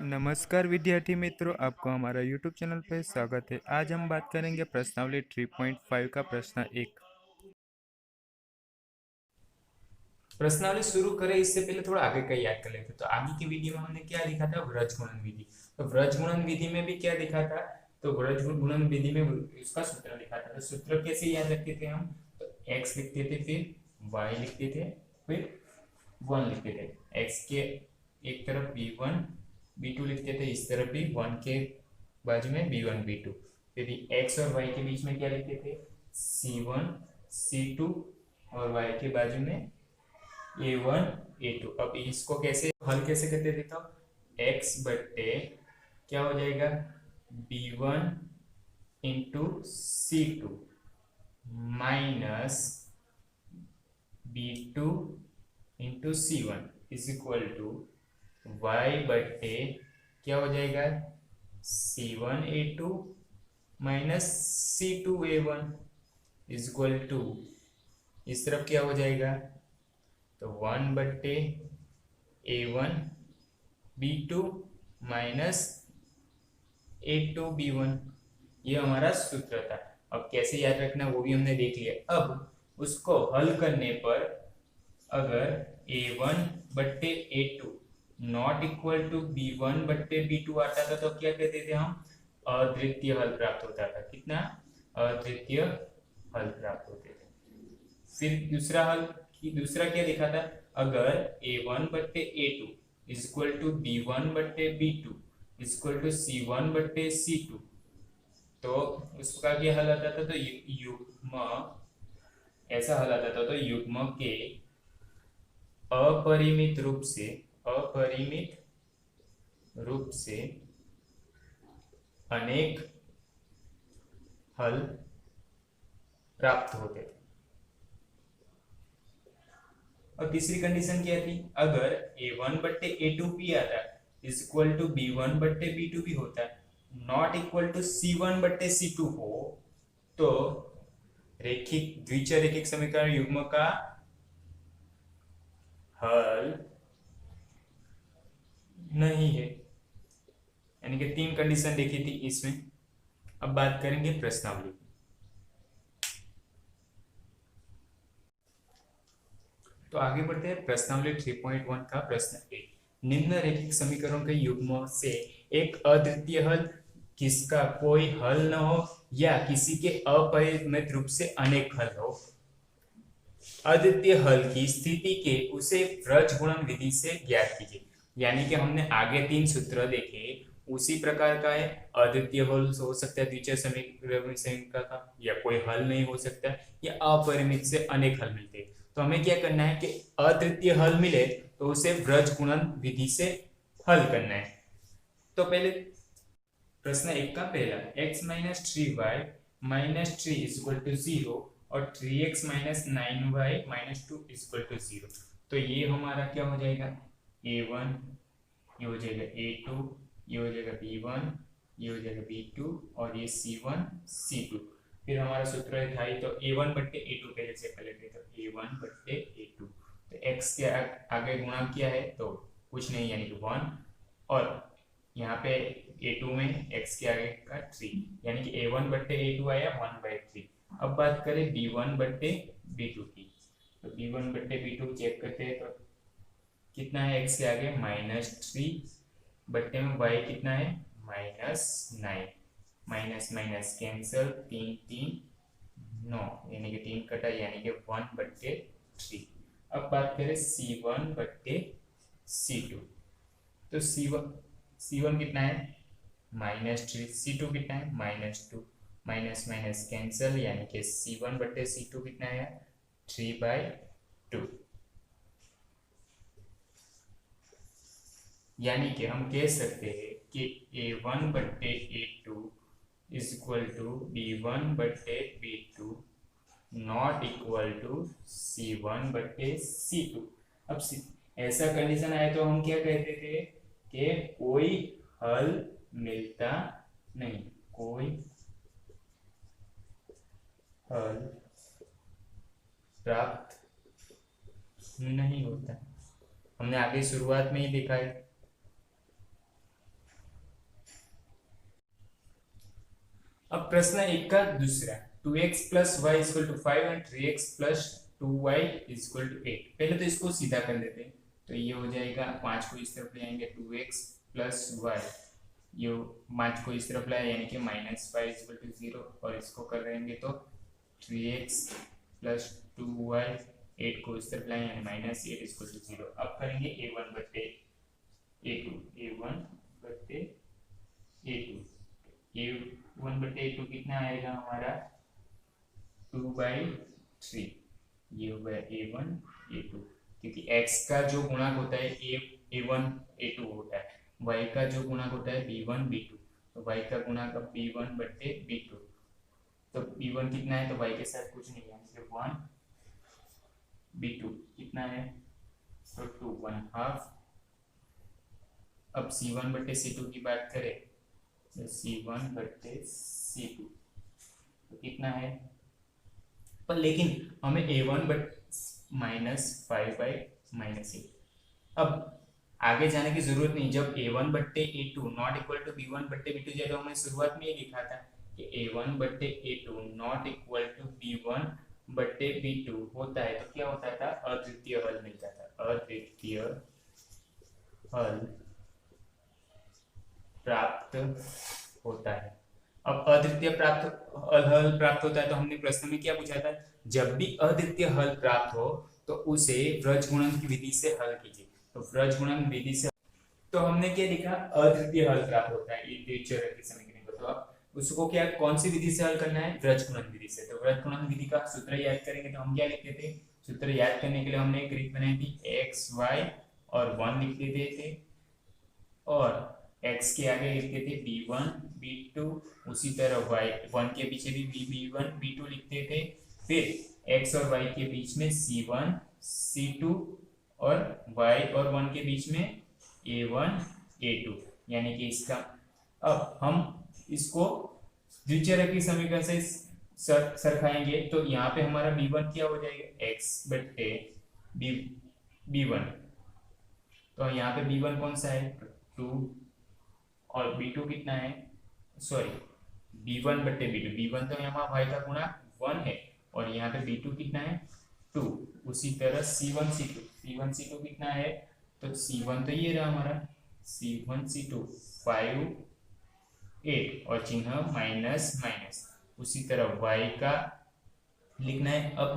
नमस्कार विद्यार्थी मित्रों, आपको हमारा YouTube चैनल पर स्वागत है। आज हम बात करेंगे प्रश्नावली 3.5 का प्रश्न 1। प्रश्नावली शुरू करें इससे पहले थोड़ा आगे का याद कर लेते हैं। तो आगे की वीडियो में हमने क्या लिखा था? व्रज गुणन विधि। तो व्रज गुणन विधि में भी क्या लिखा था? तो व्रज गुणन विधि में उसका सूत्र लिखा था। तो सूत्र कैसे याद रखते थे हम? तो x लिखते थे, फिर y लिखते थे, फिर 1 लिखते थे। x के एक तरफ b1 b2 लिखते थे, इस तरफ भी 1 के बाजू में b1 b2। फिर x और y के बीच में क्या लिखते थे? c1 c2 और y के बाजू में a1 a2। अब इसको कैसे हल कैसे करते थे? तो x बट्टे क्या हो जाएगा? b1 into c2 minus b2 into c1 is equal to y बट्टे क्या हो जाएगा? c1 a2 minus c2 a1 is equal to इस तरफ क्या हो जाएगा? तो 1 बट्टे a1 b2 minus a2 b1। ये हमारा सूत्र था। अब कैसे याद रखना वो भी हमने देख लिया। अब उसको हल करने पर अगर a1 बट्टे a2 not equal to b1 बट्टे b2 आता था तो क्या कहते थे हम? अद्वितीय हल प्राप्त होता था। कितना? अद्वितीय हल प्राप्त होते थे। फिर दूसरा क्या लिखा था? अगर a1 बट्टे a2 is equal to b1 बट्टे b2 is equal to c1 बट्टे c2 तो उसका क्या हल आता था? तो युग्म ऐसा हल आता था। तो युग्म के अपरिमित रूप से अनेक हल प्राप्त होते थे। और तीसरी कंडीशन क्या थी? अगर a1 बट्टे a2 भी आता इज इक्वल टू b1 बट्टे b2 भी होता नॉट इक्वल टू c1 बट्टे c2 हो तो रेखिक द्विचर रेखिक समीकरण युग्म का हल नहीं है। यानी कि 3 कंडीशन देखी थी इसमें। अब बात करेंगे प्रश्नावली। तो आगे बढ़ते हैं प्रश्नावली 3.1 का प्रश्न 1। निम्न रेखिक समीकरणों के युग्मों से एक अद्वितीय हल किसका कोई हल न हो या किसी के अपरिमित रूप से अनेक हल हो। अद्वितीय हल की स्थिति के उसे व्रज गुणन विधि से ज्ञात कीजिए। यानी कि हमने आगे 3 सूत्र देखे उसी प्रकार का है। अद्वितीय हल हो सकता है द्वितीय समीकरण का या कोई हल नहीं हो सकता या अपरिमित से अनेक हल मिलते हैं। तो हमें क्या करना है कि अद्वितीय हल मिले तो उसे व्रज गुणन विधि से हल करना है। तो पहले प्रश्न 1 का पहला x minus 3y minus 3 is equal to 0 और 3x minus 9y minus 2 is equal to 0। तो ये हमारा क्या हो जाएगा? a1, ये हो जाएगा a2, ये हो जाएगा b1, ये हो जाएगा b2 और ये c1 c2। फिर हमारा सूत्र है था तो a1 बट्टे a2 पहले से कर लेते हैं। तो a1 बट्टे a2 तो x के आगे गुणा किया है तो कुछ नहीं यानी कि 1 और यहाँ पे a2 में x के आगे का 3 यानी कि a1 बट्टे a2 आया 1/3। अब बात करें b1 बट्टे b2 की। तो b1 बट्टे b2 चेक करते हैं तो कितना है x के आगे? -3 बट्टे में y कितना है? -9। माइनस माइनस कैंसल 3 3 9 यानी कि 3 कटा यानी कि 1/3। अब बात करें c1 बट्टे c2। तो c1 कितना है? -3। c2 कितना है? -2। माइनस माइनस कैंसल यानी कि c1 बट्टे c2 कितना है? 3/2। यानी कि हम कह सकते हैं कि a1 बट्टे a2 is equal to b1 बट्टे b2 not equal to c1 बट्टे c2। अब ऐसा कंडीशन आए तो हम क्या कहते थे कि कोई हल मिलता नहीं, कोई हल प्राप्त नहीं होता। हमने आगे शुरुआत में ही देखा है। प्रश्न एक का दूसरा, 2x plus Y equal to 5 and 3x plus 2y equal to 8। पहले तो इसको सीधा कर लेते हैं, तो ये हो जाएगा 5 को इस तरफ ले आएंगे 2x प्लस वाई, ये 5 को इस तरफ लाए यानी कि माइनस 5 इक्वल टू 0, और इसको कर रहेंगे तो 3x प्लस 2y, 8 को इस तरफ लाए यानी माइनस 8 इक्वल टू 0। अब करेंगे a1 बट्टे a2, a1 बट्टे a2, a1 बट्टे a2 कितना आएगा हमारा 2/3, ये हो गया a1 a2, क्योंकि x का जो गुणक होता है a1 a2 होता है, y का जो गुणक होता है b1 b2, तो y का गुणक अब b1 बट्टे b2, तो b1 कितना है तो y के साथ कुछ नहीं है, 1, b2 कितना है तो 2, 1/2। अब c1 बट्टे c2 की बात करें तो c1 बट्टे c2 तो कितना है, पर लेकिन हमें a1 बट माइनस 5/-8। अब आगे जाने की जरूरत नहीं, जब a1 बट्टे a2 not equal to b1 बट्टे b2 जैसे हमने शुरुआत में ही लिखा था कि a1 बट्टे a2 not equal to b1 बट्टे b2 होता है, तो क्या होता था, अद्वितीय हल मिलता था, अद्वितीय हल प्राप्त होता है। अब अद्वितीय हल प्राप्त होता है, तो हमने प्रश्न में क्या पूछा था, जब भी अद्वितीय हल प्राप्त हो तो उसे व्रजगुणन की विधि से हल कीजिए, तो व्रजगुणन विधि से, तो हमने क्या लिखा, अद्वितीय हल प्राप्त होता है ये द्विचर की समीकरण को, तो अब उसको क्या कौन सी विधि से हल करना है, व्रजगुणन विधि से। तो व्रजगुणन विधि का सूत्र याद करेंगे तो हम क्या लिखते थे, सूत्र याद करने के लिए हमने एक रीत बनाई थी, x y और 1 लिख देते थे, और x के आगे लिखते थे b1 b2, उसी तरह y 1 के पीछे भी b1 b2 लिखते थे, फिर x और y के बीच में c1 c2 और y और 1 के बीच में a1 a2, यानी कि इसका, अब हम इसको द्विचर की समीकरण से सरखाएंगे, तो यहाँ पे हमारा b1 क्या हो जाएगा, x बट्टे b1, तो यहाँ पे b1 कौन सा है 2, और b2 कितना है, सॉरी b1 बट्टे b2 तो यहाँ y का गुणा 1 है, और यहाँ पे b2 कितना है 2, उसी तरह c1 c2 कितना है, तो c1 तो ये रहा हमारा c1 c2 5 8 और चिन्ह माइनस माइनस, उसी तरह y का लिखना है, अब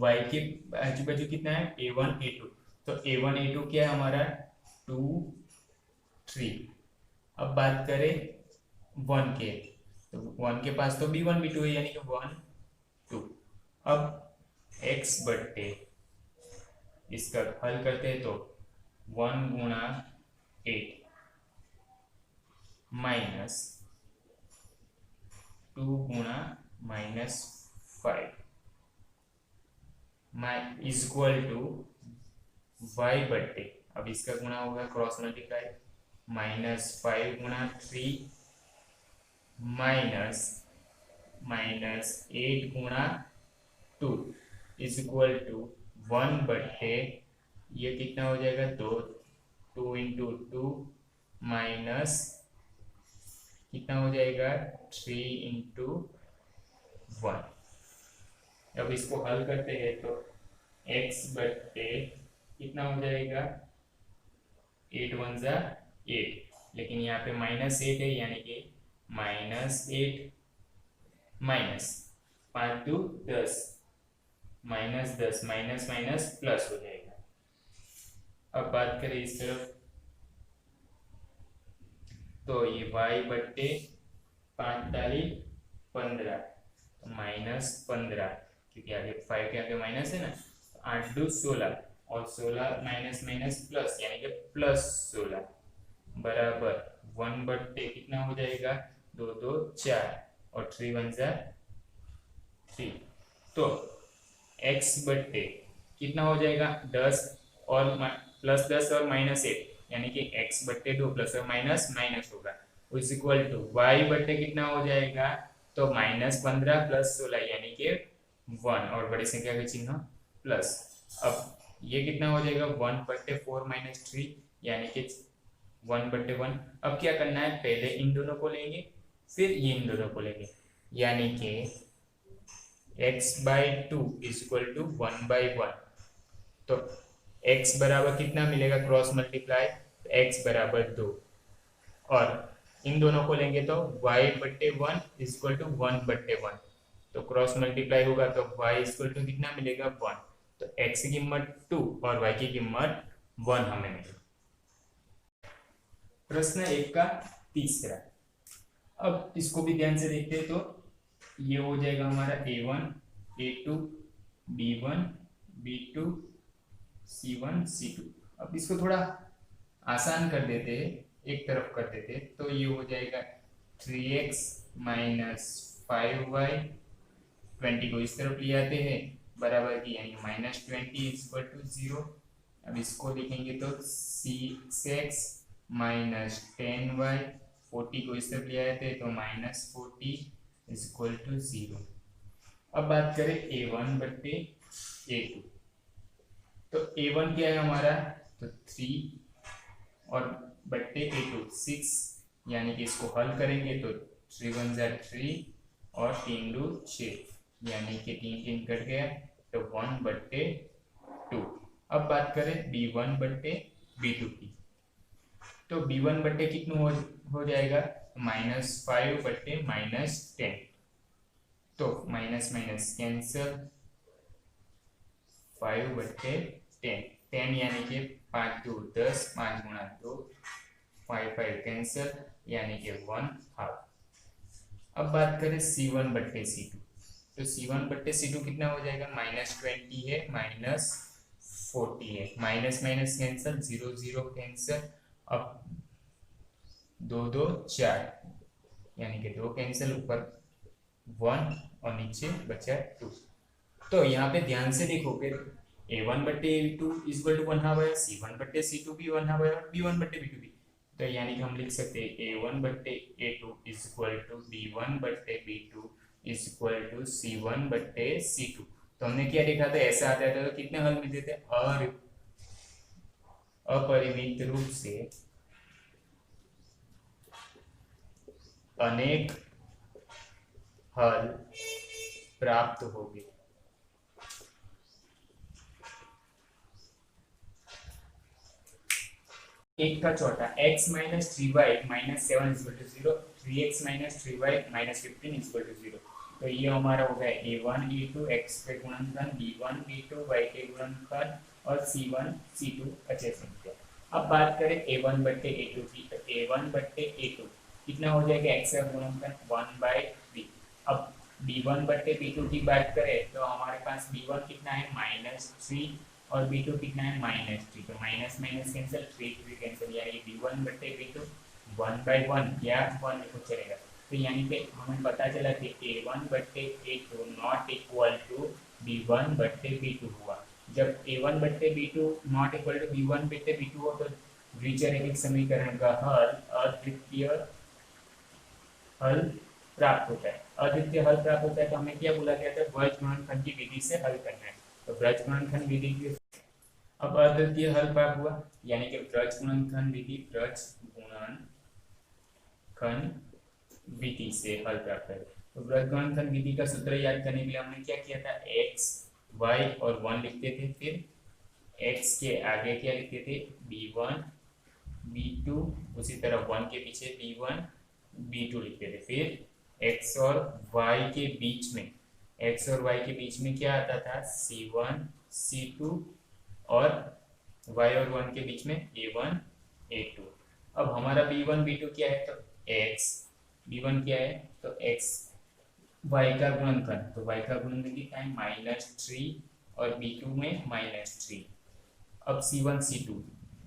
y के आजू बाजू कितना है a1 a2, तो a1 a2 क्या है हमारा 2 3। अब बात करें 1 के, तो 1 के पास तो b1 b2 है यानी कि 1 2, अब x बट्टे इसका हल करते हैं तो 1 गुणा 8 माइनस 2 गुणा minus 5 is equal to y बट्टे, अब इसका गुणा होगा क्रॉस मल्टीप्लाई, -5 गुणा 3 माइनस 8 गुणा 2 इज इक्वल टू 1 बट्टे, ये कितना हो जाएगा 2 इंटू 2 माइनस कितना हो जाएगा 3 इंटू 1। अब इसको हल करते हैं तो x बट्टे कितना हो जाएगा 8 1 जा 8, लेकिन यहाँ पे -8 है यानी कि -8 माइनस 5 2 10 -10 माइनस माइनस प्लस हो जाएगा। अब बात करें इस तरफ तो ये y बट्टे 5 तारीख 15 तो -15, क्योंकि आगे 5 के आगे माइनस है ना, 8 2 16 और 16 माइनस माइनस प्लस यानी कि +16 बराबर 1 बट्टे कितना हो जाएगा 2 2 4 और 3 1 जा 3, तो x बट्टे कितना हो जाएगा 10 और +10 और -8 यानी कि x बट्टे 2 प्लस और माइनस माइनस होगा, इज इक्वल टू y बट्टे कितना हो जाएगा तो -15 + 16 यानी कि 1 और बड़ी संख्या का चिन्ह प्लस। अब ये कितना हो जाएगा 1 बट्टे 4 - 3 यानी कि 1 बट्टे 1। अब क्या करना है, पहले इन दोनों को लेंगे फिर ये इन दोनों को लेंगे, यानी कि x/2 = 1/1। तो x बराबर कितना मिलेगा, क्रॉस मल्टीप्लाई, x बराबर 2, और इन दोनों को लेंगे तो y/1 = 1/1। तो क्रॉस मल्टीप्लाई होगा तो y = कितना मिलेगा, 1। तो x की कीमत 2 और y की कीमत 1 हमें मिली। प्रश्न 1 का तीसरा, अब इसको भी ध्यान से देखते हैं। तो ये हो जाएगा हमारा a1 a2 b1 b2 c1 c2। अब इसको थोड़ा आसान कर देते हैं, एक तरफ कर देते हैं। तो ये हो जाएगा 3x माइनस 5y, 20 को इस तरफ ले आते हैं बराबर की, यानी -20 = 0। अब इसको लिखेंगे तो 6x माइनस 10y, 40 को इस तरफ ले आते हैं तो -40 = 0। अब बात करें a1/a2। तो a1 क्या है हमारा, तो 3 और बट्टे a2 6, यानी कि इसको हल करेंगे तो 3 × 1 = 3 और 3 × 2 = 6, यानी कि 3 कट गया तो 1/2। अब बात करें b1/b2 की, तो b1 कितना हो जाएगा, -5/-10। तो माइनस माइनस कैंसिल, 5/10, 10 यानी कि 5 × 2 = 10, 5 × 2 5 कैंसिल, यानी कि 1/2। अब बात करें c1/c2, तो c1/c2 कितना हो जाएगा, -20 है -40 है, माइनस माइनस कैंसिल, 0 0 कैंसिल। अब 2 2 4, यानी कि 2 कैंसिल, ऊपर 1 और नीचे बचा 2। तो यहाँ पे ध्यान से देखोगे a1/a2 = 1/2, c1/c2 भी 1/2 और b1/b2 भी। तो यानी कि हम लिख सकते हैं a1/a2 = b1/b2 = c1/c2। तो हमने क्या देखा था, ऐसा आता था तो कितने हल मिलते थे, अपरिमित रूप से अनेक हल प्राप्त होंगे। एक का चौथा, x - 3y - 7 = 0, 3x - 3y - 15 = 0। तो ये हमारा हो गया a1 a2 x के गुणनखंड, b1 b2 y के गुणनखंड और c1 c2 अचर संख्या। अब बात करें a1/a2 की, तो a1/a2 कितना हो जाएगा, x का गुणनखंड 1/b। अब b1/b2 की बात करें तो हमारे पास b1 कितना है, -3 और b2 कितना है, -3। तो माइनस माइनस कैंसिल, 3 3 कैंसिल, यानी b1/b2 1/1 या 1 कुछ चलेगा। तो यानी कि हमें पता चला कि a1/a2 not equal to b1/b2 हुआ। जब a1/b2 not equal to b1/b2 हो तो द्विचरैखिक समीकरण का हल अद्वितीय हल प्राप्त होता है। अद्वितीय हल प्राप्त होता है तो हमें क्या बोला गया था, ब्रज गुणनखंड की विधि से हल करना है। तो ब्रज गुणनखंड विधि की अब अद्वितीय हल प्राप्त हुआ, यानी कि ब्रज गुणनखंड विधि, ब्रज गुणनखंड विधि से हल प्राप्त है। तो ब्रज गुणनखंड विधि का सूत्र याद करने के लिए हमने क्या किया था, x y और 1 लिखते थे, फिर x के आगे क्या लिखते थे, b1 b2, उसी तरह 1 के पीछे b1 b2 लिखते थे। फिर x और y के बीच में, x और y के बीच में क्या आता था, c1 c2, और y और 1 के बीच में a1 a2। अब हमारा b1 b2 क्या है, तो x, b1 क्या है, तो x y का गुणनखंड, तो y का गुणनखंड कितना है, -3 और b2 में -3। अब c1 c2,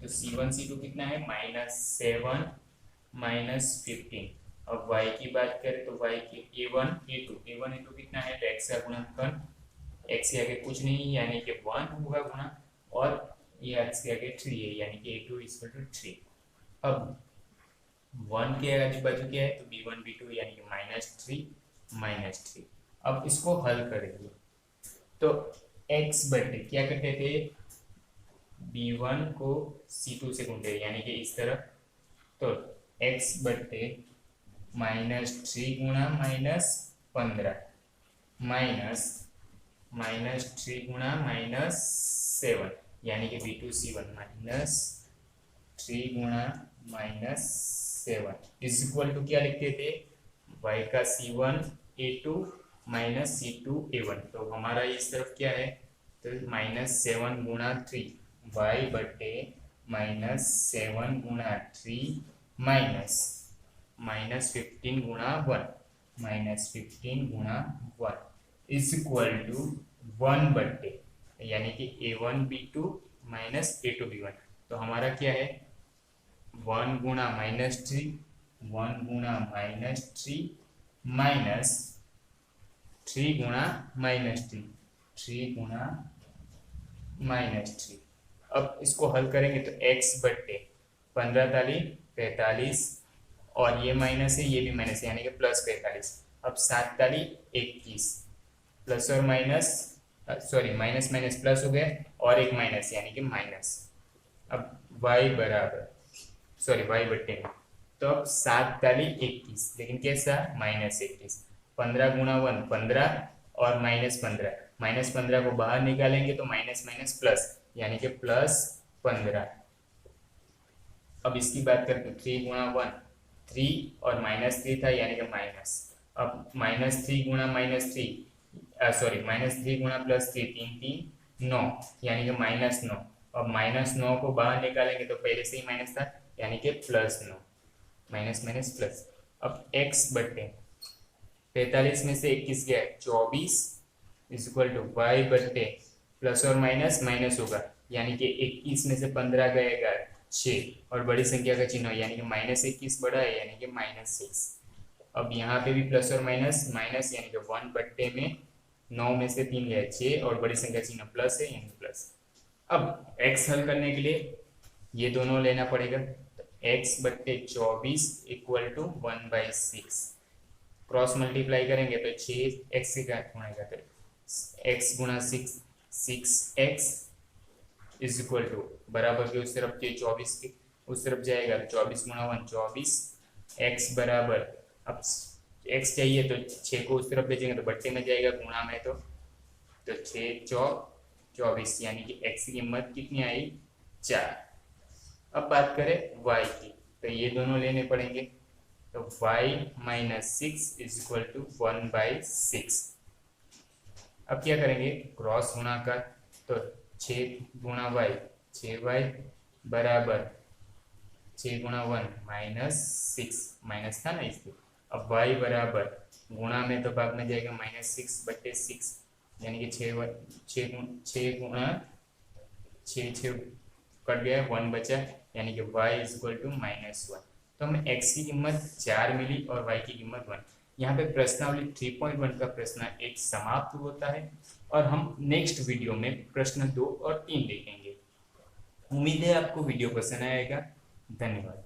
तो c1 c2 कितना है, -7 -15। अब y की बात करें तो y की a1 a2 कितना है, तो x का गुणनखंड, x के आगे कुछ नहीं यानी कि 1 होगा गुणा, और ये x के आगे 3 है यानी कि a2 = 3। अब 1 के आगे बाजू क्या है, तो b1 b2 यानी कि -3 -3। अब इसको हल करेंगे तो x/, क्या करते थे, b1 को c2 से गुणते यानी कि इस तरह, तो x/-3 गुणा 15 माइनस 3 गुणा -7 यानी कि B2C1 -3 गुणा -7 इज इक्वल टू क्या लिखते थे y का C1 A2 minus C2 A1। तो हमारा इस तरफ क्या है तो -7 गुणा 3 y बटे -7 गुणा 3 -15 गुणा 1 -15 गुणा 1 इज इक्वल टू 1 बटे यानी कि A1 B2 minus A2 B1। तो हमारा क्या है 1 गुणा -3 1 गुणा -3 माइनस 3 गुणा -3 3 गुणा -3। अब इसको हल करेंगे तो x बटे 15 ताली 45 और ये माइनस है ये भी माइनस है यानी कि प्लस 45। अब 7 ताली 21 प्लस और minus sorry minus minus plus हो गया और एक माइनस यानी कि माइनस। अब y बराबर सॉरी y बटे में तो अब 7 ताली 21 लेकिन कैसा -21 15 गुणा 1 15 और -15 को बाहर निकालेंगे तो माइनस माइनस प्लस यानी कि +15। अब इसकी बात करते हैं 3 गुणा 1 3 और -3 था यानी कि माइनस। अब -3 गुणा -3 सॉरी -3 गुणा +3 3 3 9 यानी कि -9। अब -9 को बाहर निकालेंगे तो पहले से ही माइनस था यानी कि +9 माइनस माइनस प्लस। अब x बटे 45 में से 21 गया 24 इज इक्वल टू y बटे प्लस और माइनस माइनस होगा यानी कि 21 में से 15 गएगा 6 और बड़ी संख्या का चिन्ह यानी कि -21 बड़ा है यानी कि -6। अब यहाँ पे भी प्लस और माइनस माइनस यानी कि 1 बट्टे में 9 में से 3 गया 6 और बड़ी संख्या चिन्ह प्लस है यानी प्लस। अब x हल करने के लिए ये दोनों लेना पड़ेगा तो x बट्टे 24 इक्वल टू 1/6 क्रॉस मल्टीप्लाई करेंगे तो 6x से क्या होगा तो x गुणा 6x इज इक्वल टू बराबर के उस तरफ 24 के उस तरफ जाएगा 24 गुणा 1 24 x बराबर अब x चाहिए तो 6 को उस तरफ भेजेंगे तो बट्टे में जाएगा गुणा में तो 6 चौक 24 यानी कि x की कीमत कितनी आई 4। अब बात करें y की तो ये दोनों लेने पड़ेंगे तो y -6 इज इक्वल टू 1/6। अब क्या करेंगे क्रॉस गुणा का तो 6 गुणा y 6y बराबर 6 गुणा 1 -6 माइनस था ना इसलिए। अब y बराबर गुणा में तो भाग में जाएगा -6 बटे 6 यानी कि 6 गुणा 6 कट गया 1 बचा यानी कि y इज इक्वल टू -1। तो हमें x की कीमत 4 मिली और y की कीमत 1। यहाँ पे प्रश्नावली 3.1 का प्रश्न 1 समाप्त होता है और हम नेक्स्ट वीडियो में प्रश्न 2 और 3 देखेंगे। उम्मीद है आपको वीडियो पसंद आएगा। धन्यवाद।